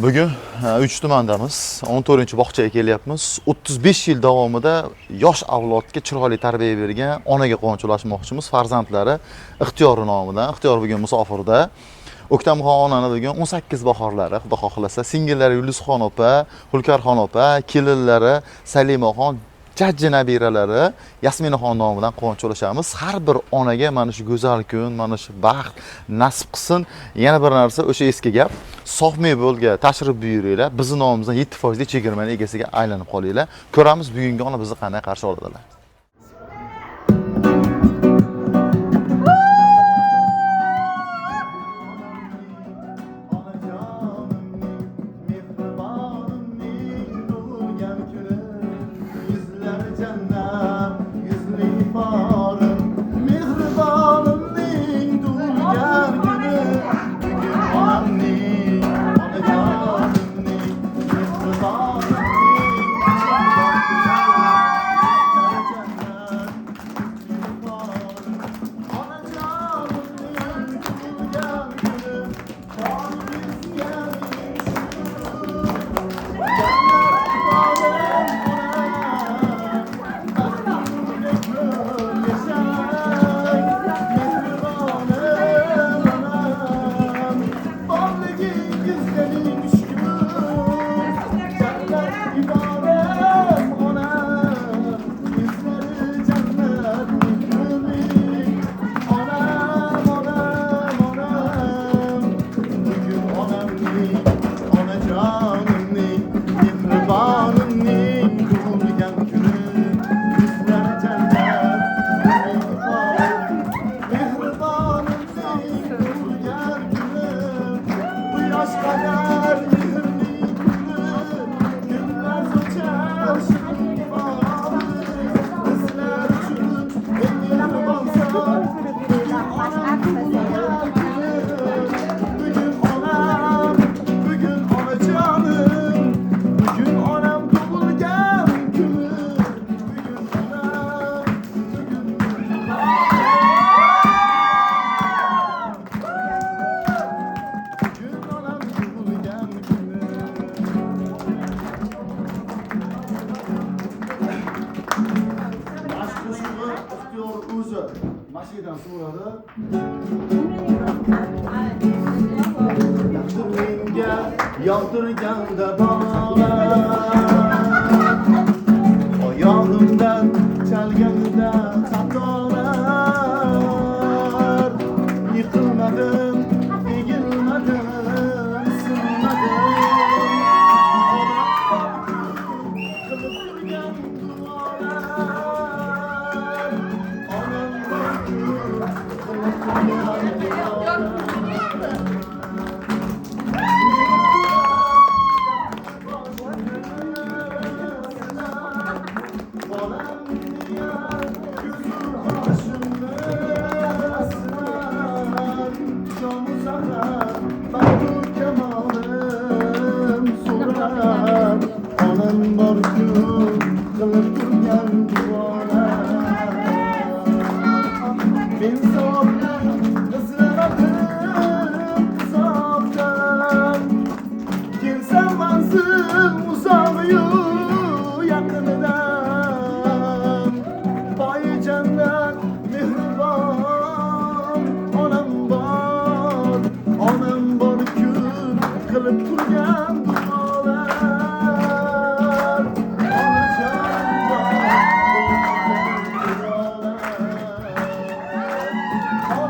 Bugün 3 tumandamiz. 14-bog'chaga kelyapmiz. 35 yil davomida yosh avlodga chiroyli tarbiya bergan onaga quvonch ulashmoqchimiz. Farzandlari Ixtiyor nomidan. Ixtiyor bugun musofirda. O'ktamxon onani bugun 18 bahorlari, xudo xohlasa, singillari Yulduzxon opa, Hulkarxon opa, kelinlari Salimaxon, jajji nabiralari Yasminaxon nomidan quvonch ulashamiz. Har bir onaga mana shu go'zal kun, mana shu baxt nasib qilsin. Yana bir narsa, o'sha eski gap. Soxmey bo'lga tashrif buyuringlar. Bizning nomimizdan 7% chegirmani egasiga aylanib qolinglar. Ko'ramiz bugungi ona bizni qanday qarshi oladilar. Mashidan so'radi. Menga yog'dirganda bolalar, oyog'imdan chalganda xatolar, yiqilmadim, egilmadim, sinmadim. Qilib turgan duolar, onam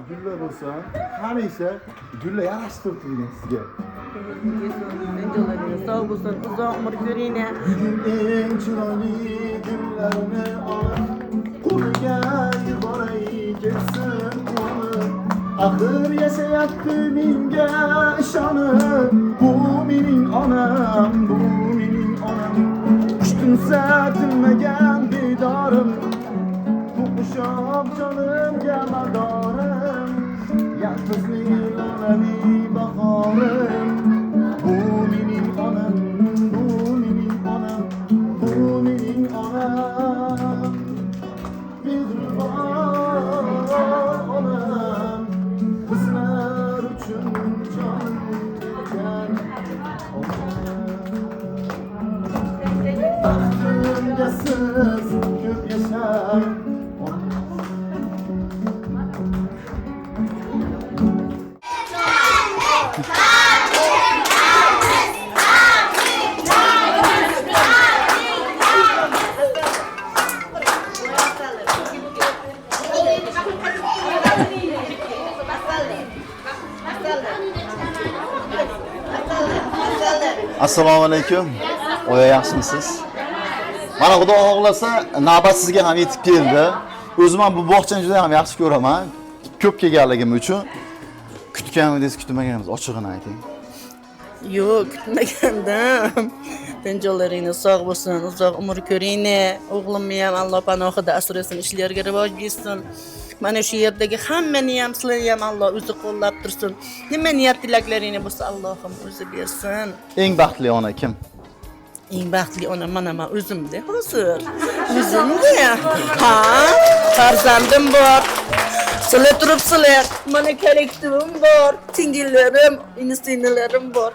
Gülle bo'lsin. Hamisha Gülle yaxshi turibdi sizga. Sağ olsun, uzun umur göreyine. Bugun eng chiroyli kunlarni olib, qo'liga yuboray kelsin quvonib. Axir yashayapti menga ishonib. Bu mening onam, bu mening onam. Kuchtunsa tinmagan bedorim. To'qishib jonimga madorim. Yalqizlik onami bahorim. Bu mening onam, bu mening onam, bu mening onam. Mehribon onam, bizlar uchun jon bergan onam. Baxtimga siz ko'p yashang onam. Assalomu alaykum. Oya yaxshimisiz? Mana Xudo xohlasa navbat sizga ham yetib keldi. O'zim ham bu bog'chani juda ham yaxshi ko'raman. Ko'p kelganligim uchun kutganingiz kutmaganimiz ochig'ini ayting. Yok, kutmagandim. Penjolaringni sog' bo'lsin, uzoq umr ko'ringni. O'g'limni ham Alloh panohida asrasin, ishlarga rivoj bersin. Mana shu yerdagi hammani ham sizlarni ham Alloh o'zi qo'llab tursin. Nima niyat tilaklaringni bo'lsa Allohim o'zi bersin. Eng baxtli ona kim? Eng baxtli ona mana men o'zimda hozir. O'zimda. Ha, farzandim bor. Sizlar turibsizlar. Mana kollektivim bor. Singillarim, inistinilarim bor.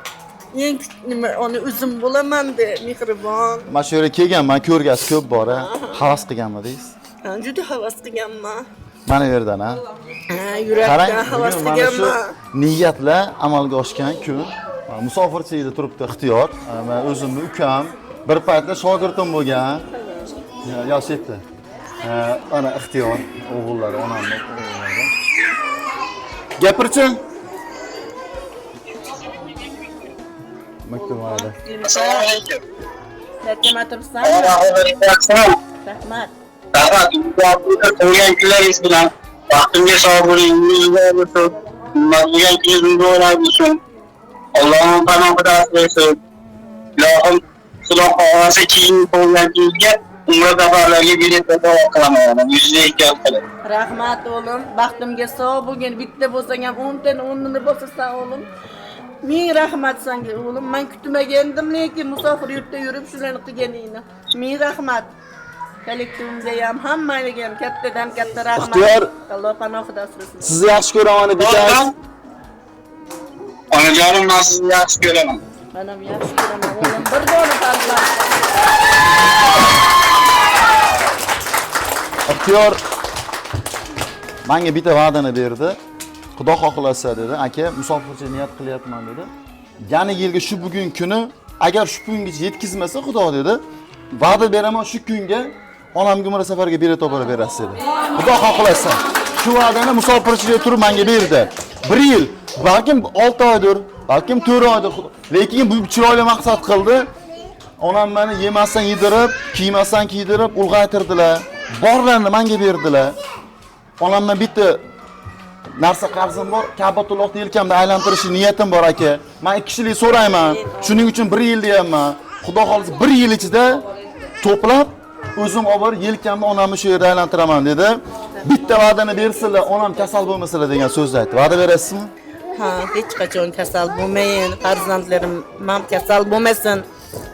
Eng nima ona o'zim bo'laman-da, mehribon. Mana shu yerga kelganman, ko'rgasi ko'p bor-a. Havas qilganmidingiz? Ha, juda havas qilganman. Mana bu yerdan ha. Ha, yurakdan havas qilganman. Niyatlar amalga oshgan kun. Musofirchilikda turibdi ixtiyor. Men o'zimni ukam, bir paytlar shogirdim bo'lgan. Yosh yetdi. Ana ixtiyor o'g'illari, onamni o'g'illari. Gapirchi. Maktumada. Assalomu alaykum. Sakama turibsan? Rahmat. Tug'ilgan kunlaringiz bilan baxtimga sog' bo'ling, yuzingizga bo'lsin. Tug'ilgan kuningiz muborak bo'lsin. Allohning panohida asrasin. Ilohim Xudo xohlasa keyingi tug'ilgan kuningizga umra safarlarga bilet sotib qilaman. Yuzingizga ehtiyot qiling. Rahmat o'g'lim. Baxtimga sog' bo'lgin. Bitta bo'lsang ham 10 tani 10 ni bo'lsan o'g'lim. Ming rahmat senga o'g'lim. Men kutmagandim, lekin musofir yurtda yurib shularni qilganingni. Ming rahmat. Kollektivimga ham hammangizga ham kattadan katta rahmat. Ixtiyor. Alloh panohida asrasin. Sizni yaxshi ko'raman bitangiz. Onajonim, men sizni yaxshi ko'raman. Men ham yaxshi ko'raman o'g'lim. Bir dona farzand. Ixtiyor menga bitta va'dani berdi. Xudo xohlasa dedi, aka musofircha niyat qilyapman dedi. Yana yilga shu bugun kuni agar shu kungacha yetkazmasa Xudo dedi, va'da beraman shu kunga onamga umra safariga bilet olib berasiz dedi. Xudo xohlasa shu va'dani musofirchiga turib menga berdi. 1 yil, balkim 6 oydir, balkim 4 oydir, lekin bu chiroyli maqsad qildi. Onam meni yemasdan yedirib, kiymasdan kiydirib ulg'aytirdilar. Borlarni menga berdilar. Onamdan bitta narsa qarzim bor, Ka'batullohni yelkamda aylantirish niyatim bor aka. Men 2 kishilik so'rayman. Shuning uchun 1 yil deyapman. Xudo xolisa 1 yil ichida to'plab o'zim olib yelkamda onamni shu yerda aylantiraman dedi. Bitta va'dani bersinlar, onam kasal bo'lmasinlar degan so'zni aytdi. Va'da berasizmi? Ha, hech qachon kasal bo'lmayin. Farzandlarim ham kasal bo'lmasin.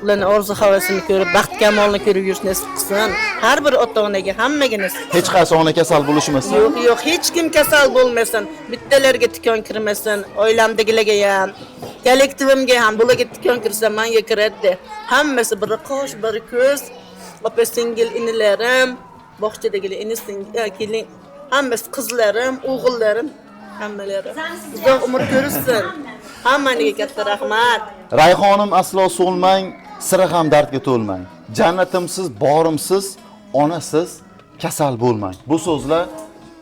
Ularning orzu havasini ko'rib, baxt kamolini ko'rib yurish nasib qilsin. Har bir ota-onaga hammaga nasib. Hech qaysi ona kasal bo'lishmasin. Yo'q, hech kim kasal bo'lmasin. Bittalarga tikon kirmasin, oilamdagilarga ham, kollektivimga ham bularga tikon kirsa menga kiradi. Hammasi bir qosh, bir ko'z. Opa singil inilarim, bog'chadagilar kelin, hammasi qizlarim, o'g'illarim, hammalari. Uzoq umr ko'rsin. Hammaniga katta rahmat. Rayhonim aslo so'lmang, sira ham dardga to'lmang. Jannatimsiz, borimsiz, onasiz kasal bo'lmang. Bu so'zlar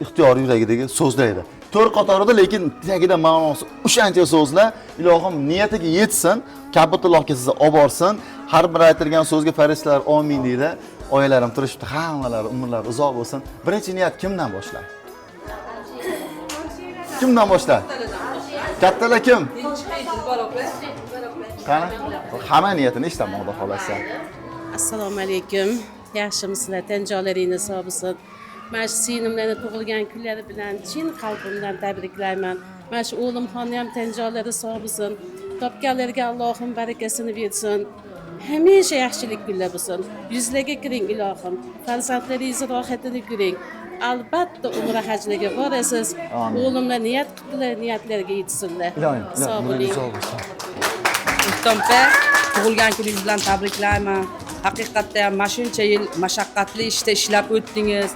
ixtiyor yuragidagi so'zlaydi. to'rt qatorida, lekin tagida ma'nosi o'shancha so'zlar. Ilohim niyatiga yetsin, Kapitullohga sizni olib borsin. Har bir aytilgan so'zga farishtalar amin deydi. Oyalarim turishibdi, hammalari umrlari uzoq bo'lsin. Birinchi niyat kimdan boshlaydi? Kimdan boshlaydi? Kattalar kim? Qani? Hamma niyatini eshitaman, Xudo xolasa. Assalomu alaykum. Yaxshimisizlar? Tan joylaringiz sog' bo'lsin. Mana shu singlimlarning tug'ilgan kunlari bilan chin qalbimdan tabriklayman. Mana shu o'g'limxonni ham tan joylari sog' bo'lsin. Topganlarga Allohim barakasini bersin. Hamisha yaxshilik kunlar bo'lsin. Yuzlarga kiring ilohim. Farzandlaringizni rohatini ko'ring. Albatta umra hajlarga borasiz. O'g'limlar niyat qildilar, niyatlarga yetsinlar. Ilohim, sog' bo'ling. O'ktampa, tug'ilgan kuningiz bilan tabriklayman. Haqiqatda ham mana shuncha yil mashaqqatli ishda ishlab o'tdingiz.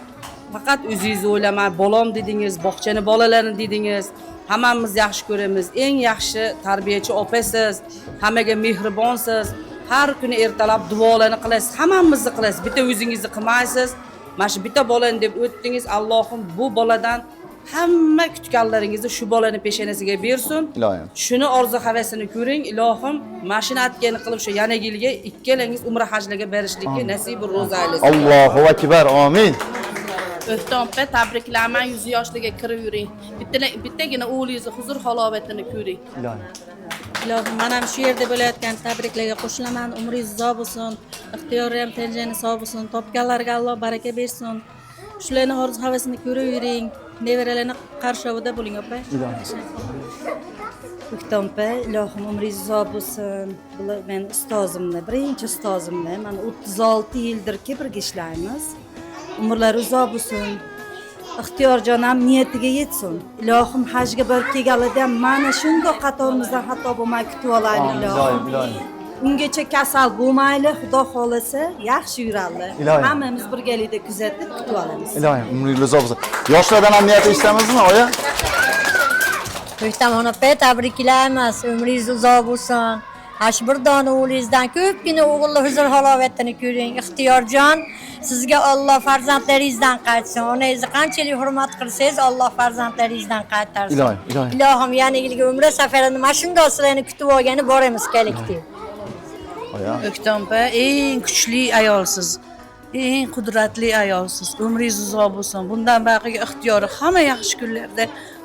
Faqat o'zingizni o'ylamay, bolam dedingiz, bog'chani bolalarini dedingiz. Hammamiz yaxshi ko'ramiz. Eng yaxshi tarbiyachi opasiz, hammaga mehribonsiz. Har kuni ertalab duolarni qilasiz, hammamizni qilasiz. Bitta o'zingizni qilmaysiz. Mana shu bitta bolani deb o'tdingiz. Allohim bu boladan hamma kutganlaringizni shu bolani peshonasiga bersin. Ilohim. Shuni orzu havasini ko'ring, ilohim. Mashina atgani qilib shu yana yilga ikkalangiz umra hajlarga berishlikka nasib ro'za aylasin. Allohu akbar. Amin. O'ktampa, tabriklayman, 100 yoshliga kirib yuring. Bittagina o'g'lingizni huzur halovatini ko'ring. Ilohim. Ilohim, men ham shu yerda bo'layotgan tabriklarga qo'shilaman. Umringiz uzoq bo'lsin, ixtiyori ham tenjani sog' bo'lsin, topganlarga Alloh baraka bersin. Shularni orzu havasini ko'rib yuring. Nevaralarni qarshovida bo'ling, opa. O'ktampa, ilohim umringiz uzoq bo'lsin. Men ustozimni, birinchi ustozimni, men 36 yildirki birga ishlaymiz. Umrlari uzoq bo'lsin. Ixtiyorjon ham niyatiga yetsin. Ilohim hajga borib kelganida mana shunday qatorimizdan xato bo'lmay kutib olaylik ilohim. Ungacha kasal bo'lmayli, Xudo xolasa yaxshi yuradi. Hammamiz birgalikda kuzatib kutib olamiz. Ilohim, umringiz uzoq bo'lsin. Yoshlardan ham niyat eshitamizmi, oya? O'ktam opa, tabriklaymiz. Umringiz uzoq bo'lsin. Ash bir dona o'g'lingizdan ko'pgina o'g'illar huzur halovatini ko'ring. Ixtiyorjon, sizga Alloh farzandlaringizdan qaytsin. Onangizni qanchalik hurmat qilsangiz, Alloh farzandlaringizdan qaytarsin. Ilohim, ilohim. Ilohim, yana yilga umra safarini mana shunday sizlarni kutib olgani boramiz kollektiv. Oya. O'ktampa, eng kuchli ayolsiz. Eng qudratli ayolsiz. Umringiz uzoq bo'lsin. Bundan baqiga ixtiyori hamma yaxshi kunlarda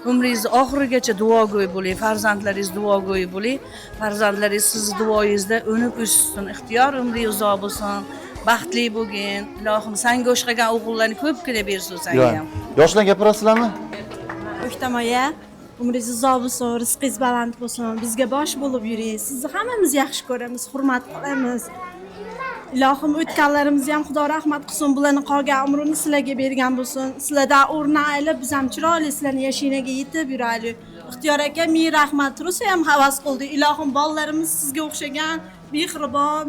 umringizni oxirigacha duogo'y bo'ling, farzandlaringiz duogo'y bo'ling. Farzandlaringiz sizni duoyingizda o'nib o'ssin. Ixtiyor umringiz uzoq bo'lsin. Baxtli bo'lgin. Ilohim senga o'xshagan o'g'illarni ko'pgina bersin senga ham. Yoshlar gapirasizlarmi? O'ktam aya, umringiz uzoq bo'lsin, rizqingiz baland bo'lsin. Bizga bosh bo'lib yuring. Sizni hammamiz yaxshi ko'ramiz, hurmat qilamiz. Ilohim o'tganlarimizni ham Xudo rahmat qilsin, bularni qolgan umrini sizlarga bergan bo'lsin. Sizlardan o'rni aylib, biz ham chiroyli sizlarni yashinaga yetib yuraylik. Ixtiyor aka, ming rahmat. Tursa ham havas qildi. Ilohim bolalarimiz sizga o'xshagan, mehribon,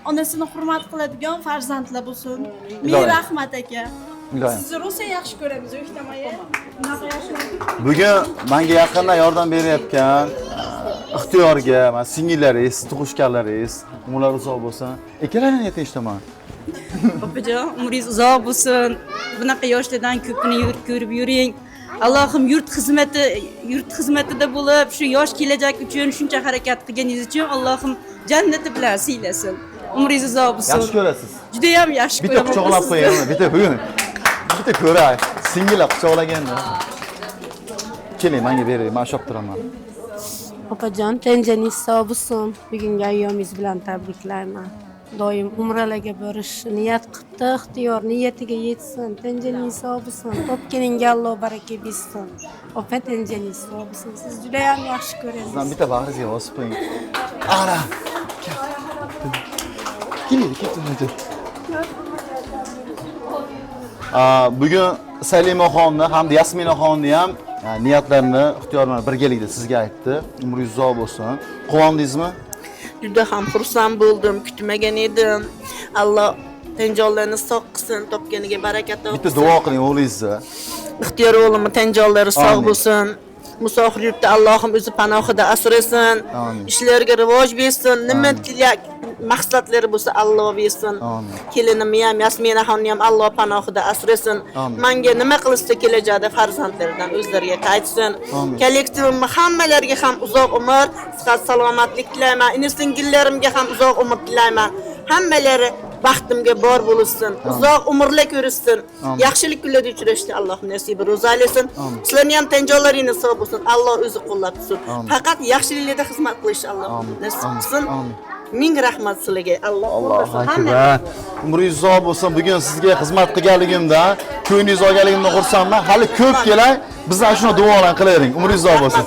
onasini hurmat qiladigan farzandlar bo'lsin. Ming rahmat aka. Sizni rosa yaxshi ko'ramiz, O'ktam aya. Bunaqa yaxshi. Bugun menga yaqindan yordam berayotgan ixtiyorga, men singillaringiz, tug'ishganlaringiz, umrlar uzoq bo'lsin. Ikkalarini niyat eshitaman. Opajon, umringiz uzoq bo'lsin. Bunaqa yoshlardan ko'pini ko'rib yuring. Allohim yurt xizmatida bo'lib, shu yosh kelajak uchun shuncha harakat qilganingiz uchun Allohim jannati bilan siylasin. Umringiz uzoq bo'lsin. Yaxshi ko'rasiz. Juda ham yaxshi Bitta quchoqlab qo'ying, bitta bugun. Bitta ko'ray. Singillar quchoqlaganda. Keling, menga bering, men shop turaman. Opajon, tenjaningiz sog' bo'lsin. Bugungi ayyomingiz bilan tabriklayman. Doim umralarga borish niyat qildi, ixtiyor niyatiga yetsin. Tenjaningiz sog' bo'lsin. Topganingga Alloh baraka bersin. Opa, tenjaningiz sog' bo'lsin. Siz juda ham yaxshi ko'rasiz. Sizdan bitta bag'ringizga bosib qo'ying. Ana. Keling, ketdi. Bugun Salimaxonni hamda Yasminaxonni ham niyatlarini, ixtiyorlarini birgalikda sizga aytdi. Umringiz uzoq bo'lsin. Quvondingizmi? Juda ham xursand bo'ldim, kutmagan edim. Alloh tenjonlarni sog' qilsin, topganiga baraka topsin. Bitta duo qiling o'g'lingizni. Ixtiyor o'g'limni tenjonlari sog' bo'lsin. Musofir yurtda Allohim o'zi panohida asrasin. Ishlarga rivoj bersin. maqsadlari bo'lsa Alloh bersin. Amin. Kelinimni ham, Yasminaxonni ham Alloh panohida asrasin. Amin. Menga nima qilishsa kelajakda farzandlaridan o'zlariga qaytsin. Amin. Kollektivimni hammalariga ham uzoq umr, sihat salomatlik tilayman. Ini-singillarimga ham uzoq umr tilayman. Hammalari baxtimga bor bo'lsin. Uzoq umrlar ko'rishsin. Yaxshilik kunlarda uchrashni Alloh nasib ro'zalasin. Sizlarning ham tanjolaringiz sog' bo'lsin. Alloh o'zi qo'llab tursin. Faqat yaxshiliklarda xizmat qilish Alloh nasib qilsin. Ming rahmat sizlarga. Alloh akbar. Umringiz uzoq bo'lsin. Bugun sizga xizmat qilganligimda, ko'nglingiz olganligimdan xursandman. Hali ko'p kelay. Bizlar shuni duo bilan qilavering. Umringiz uzoq bo'lsin.